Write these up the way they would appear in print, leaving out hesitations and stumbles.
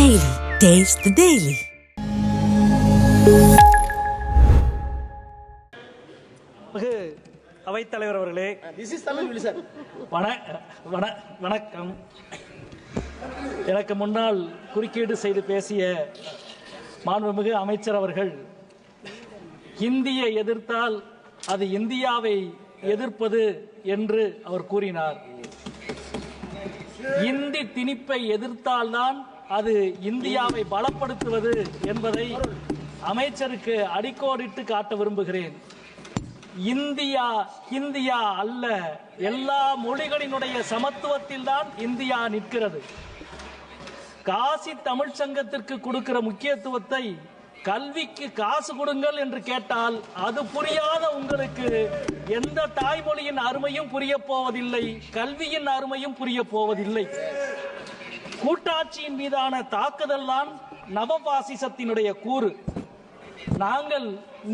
Daily. Taste the Daily. அவைத்தலைவர் அவர்களே, வணக்கம். எனக்கு முன்னால் குறுக்கீடு செய்து பேசிய மாண்புமிகு அமைச்சர் அவர்கள் ஹிந்தியை எதிர்த்தால் அது இந்தியாவை எதிர்ப்பது என்று அவர் கூறினார். இந்தி திணிப்பை எதிர்த்தால்தான் அது இந்தியாவை பலப்படுத்துவது என்பதை அமைச்சருக்கு அடிக்கோடிட்டு காட்ட விரும்புகிறேன். இந்தியா ஹிந்தியா அல்ல, எல்லா மொழிகளினுடைய சமத்துவத்தில் தான் இந்தியா நிற்கிறது. காசி தமிழ் சங்கத்திற்கு கொடுக்கிற முக்கியத்துவத்தை கல்விக்கு காசு கொடுங்கள் என்று கேட்டால் அது புரியாத உங்களுக்கு எந்த தாய்மொழியின் அருமையும் புரிய போவதில்லை, கல்வியின் அருமையும் புரிய போவதில்லை. கூட்டாட்சியின் மீதான தாக்குதல் தான் நவபாசிசத்தினுடைய கூறு.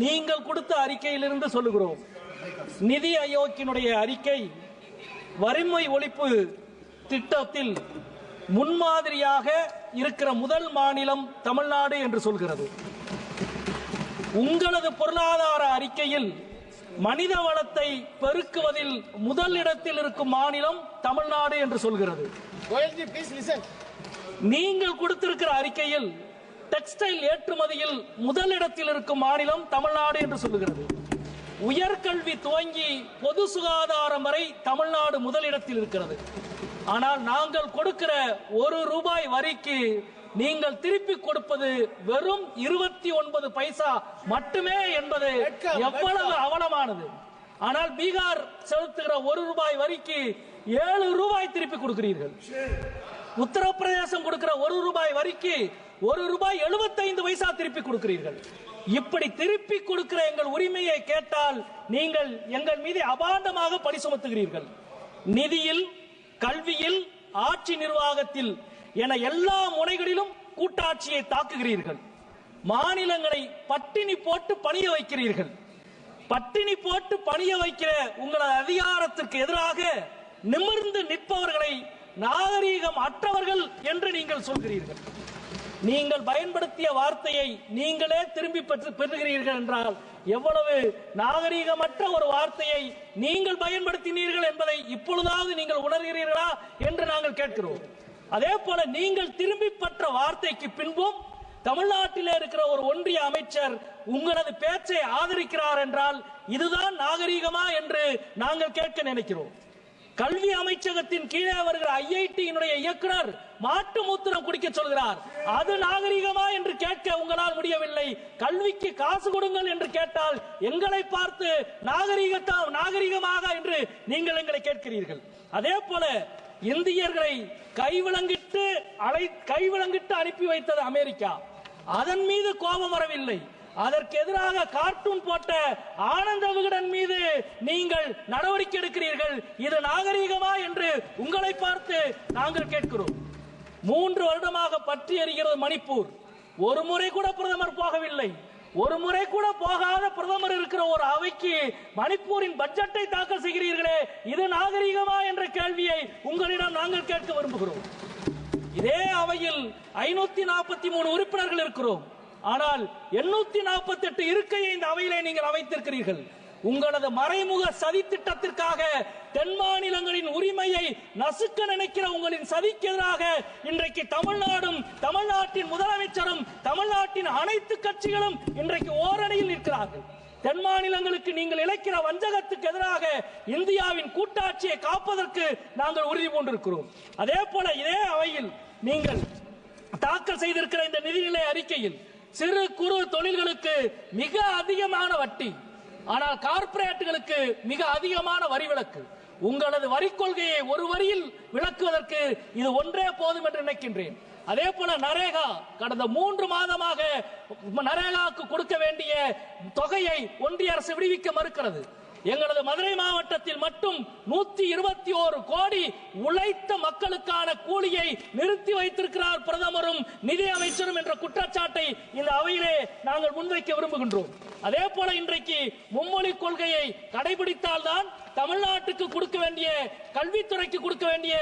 நீங்கள் கொடுத்த அறிக்கையிலிருந்து சொல்லுகிறோம். நிதி ஆயோக்கினுடைய அறிக்கை வறுமை ஒழிப்பு திட்டத்தில் முன்மாதிரியாக இருக்கிற முதல் மாநிலம் தமிழ்நாடு என்று சொல்கிறது. உங்களது பொருளாதார அறிக்கையில் மனித வளத்தை பெருக்குவதில் முதல் இடத்தில் இருக்கும் மாநிலம் தமிழ்நாடு என்று சொல்கிறது. நீங்கள் கொடுத்திருக்கிற அறிக்கையில் டெக்ஸ்டைல் ஏற்றுமதியில் முதல் இடத்தில் இருக்கும் மாநிலம் தமிழ்நாடு என்று சொல்லுகிறது. உயர்கல்வி துவங்கி பொது சுகாதாரம் வரை தமிழ்நாடு முதலிடத்தில் இருக்கிறது. ஆனால் நாங்கள் கொடுக்கிற ₹1 வரிக்கு நீங்கள் திருப்பி கொடுப்பது வெறும் 29 பைசா மட்டுமே என்பது எவ்வளவு அவலமானது. ஆனால் பீகார் செலுத்துகிற ₹1 வரிக்கு ₹7 திருப்பி கொடுக்கிறீர்கள். உத்தரப்பிரதேசம் கொடுக்கிற ₹1 வரிக்கு ₹1.75 திருப்பி கொடுக்கிறீர்கள். இப்படி திருப்பி கொடுக்கிற எங்கள் உரிமையை கேட்டால் நீங்கள் எங்கள் மீது அபாண்டமாக பழி சுமத்துகிறீர்கள். நிதியில், கல்வியில், ஆட்சி நிர்வாகத்தில் என எல்லா முனைகளிலும் கூட்டாட்சியை தாக்குகிறீர்கள். மாநிலங்களை பட்டினி போட்டு பணிய வைக்கிறீர்கள். பட்டினி போட்டு பணிய வைக்கிற உங்களது அதிகாரத்திற்கு எதிராக நிமிர்ந்து நிற்பவர்களை நாகரீகம் அற்றவர்கள் என்று நீங்கள் சொல்கிறீர்கள். நீங்கள் பயன்படுத்திய வார்த்தையை நீங்களே திரும்பி பெறுகிறீர்கள் என்றால் எவ்வளவு நாகரீகமற்ற ஒரு வார்த்தையை நீங்கள் பயன்படுத்தினீர்கள் என்பதை இப்பொழுதாவது நீங்கள் உணர்கிறீர்களா என்று நாங்கள் கேட்கிறோம். அதே போல நீங்கள் திரும்பி பெற்ற வார்த்தைக்கு பின்பும் தமிழ்நாட்டில் இருக்கிற ஒரு ஒன்றிய அமைச்சர் உங்களது பேச்சை ஆதரிக்கிறார் என்றால் இதுதான் நாகரீகமா என்று நாங்கள் கேட்க நினைக்கிறோம். கல்வி அமைச்சகத்தின் கீழே வருகிற ஐஐடியினுடைய இயக்குனர் மாட்டு மூத்திரம் குடிக்க சொல்கிறார். அது நாகரீகமா என்று கேட்க உங்களால் முடியவில்லை. கல்விக்கு காசு கொடுங்கள் என்று கேட்டால் எங்களை பார்த்து நாகரீகமாக என்று நீங்கள் எங்களை கேட்கிறீர்கள். அதே போல இந்தியர்களை கைவிலங்கிட்டு அனுப்பி வைத்தது அமெரிக்கா. அதன் மீது கோபம் வரவில்லை. அதற்கு எதிராக கார்ட்டூன் போட்ட ஆனந்த விகடன் மீது நீங்கள் நடவடிக்கை எடுக்கிறீர்கள். இது நாகரீகமா என்று உங்களை பார்த்து நாங்கள் கேட்கிறோம். 3 வருடமாக பற்றி எறிகிறது மணிப்பூர். ஒரு முறை கூட பிரதமர் போகவில்லை. ஒரு முறை கூட போகாத பிரதமர் இருக்கிற ஒரு அவைக்கு மணிப்பூரின் பட்ஜெட்டை தாக்கல் செய்கிறீர்களே, இது நாகரீகமா என்ற கேள்வியை உங்களிடம் நாங்கள் கேட்க விரும்புகிறோம். இதே அவையில் 543 உறுப்பினர்கள் இருக்கிறோம். ஆனால் 848 இருக்கையை இந்த அவையிலே நீங்கள் அமைத்திருக்கிறீர்கள். உங்களது மறைமுக சதி திட்டத்திற்காக தென் மாநிலங்களின் உரிமையை நசுக்க நினைக்கிற உங்களின் சதிக்கு எதிராக இன்றைக்கு தமிழ்நாடும், தமிழ்நாட்டின் முதலமைச்சரும், தமிழ்நாட்டின் அனைத்து கட்சிகளும் இன்றைக்கு ஓரணியில் நிற்கிறார்கள். தென் மாநிலங்களுக்கு நீங்கள் இழைக்கிற வஞ்சகத்துக்கு எதிராக இந்தியாவின் கூட்டாட்சியை காப்பதற்கு நாங்கள் உறுதி பூண்டிருக்கிறோம். அதே போல இதே அவையில் நீங்கள் தாக்கல் செய்திருக்கிற இந்த நிதிநிலை அறிக்கையில் சிறு குறு தொழில்களுக்கு மிக அதிகமான வட்டி, ஆனால் கார்ப்பரேட்டுகளுக்கு மிக அதிகமான வரி விலக்கு. உங்களது வரி கொள்கையை ஒரு வரியில் விளக்குவதற்கு இது ஒன்றே போதும் என்று நினைக்கின்றேன். அதே போல நரேகா, கடந்த 3 மாதமாக நரேகாவுக்கு கொடுக்க வேண்டிய தொகையை ஒன்றிய அரசு விடுவிக்க மறுக்கிறது. எங்களது மதுரை மாவட்டத்தில் மட்டும் 121 கோடி உழைத்த மக்களுக்கான கூலியை நிறுத்தி வைத்திருக்கிறார் பிரதமரும் நிதி அமைச்சரும் என்ற குற்றச்சாட்டை இந்த அவையிலே நாங்கள் முன்வைக்க விரும்புகின்றோம். அதே போல இன்றைக்கு மும்மொழி கொள்கையை கடைபிடித்தால்தான் தமிழ்நாட்டுக்கு கொடுக்க வேண்டிய, கல்வித்துறைக்கு கொடுக்க வேண்டிய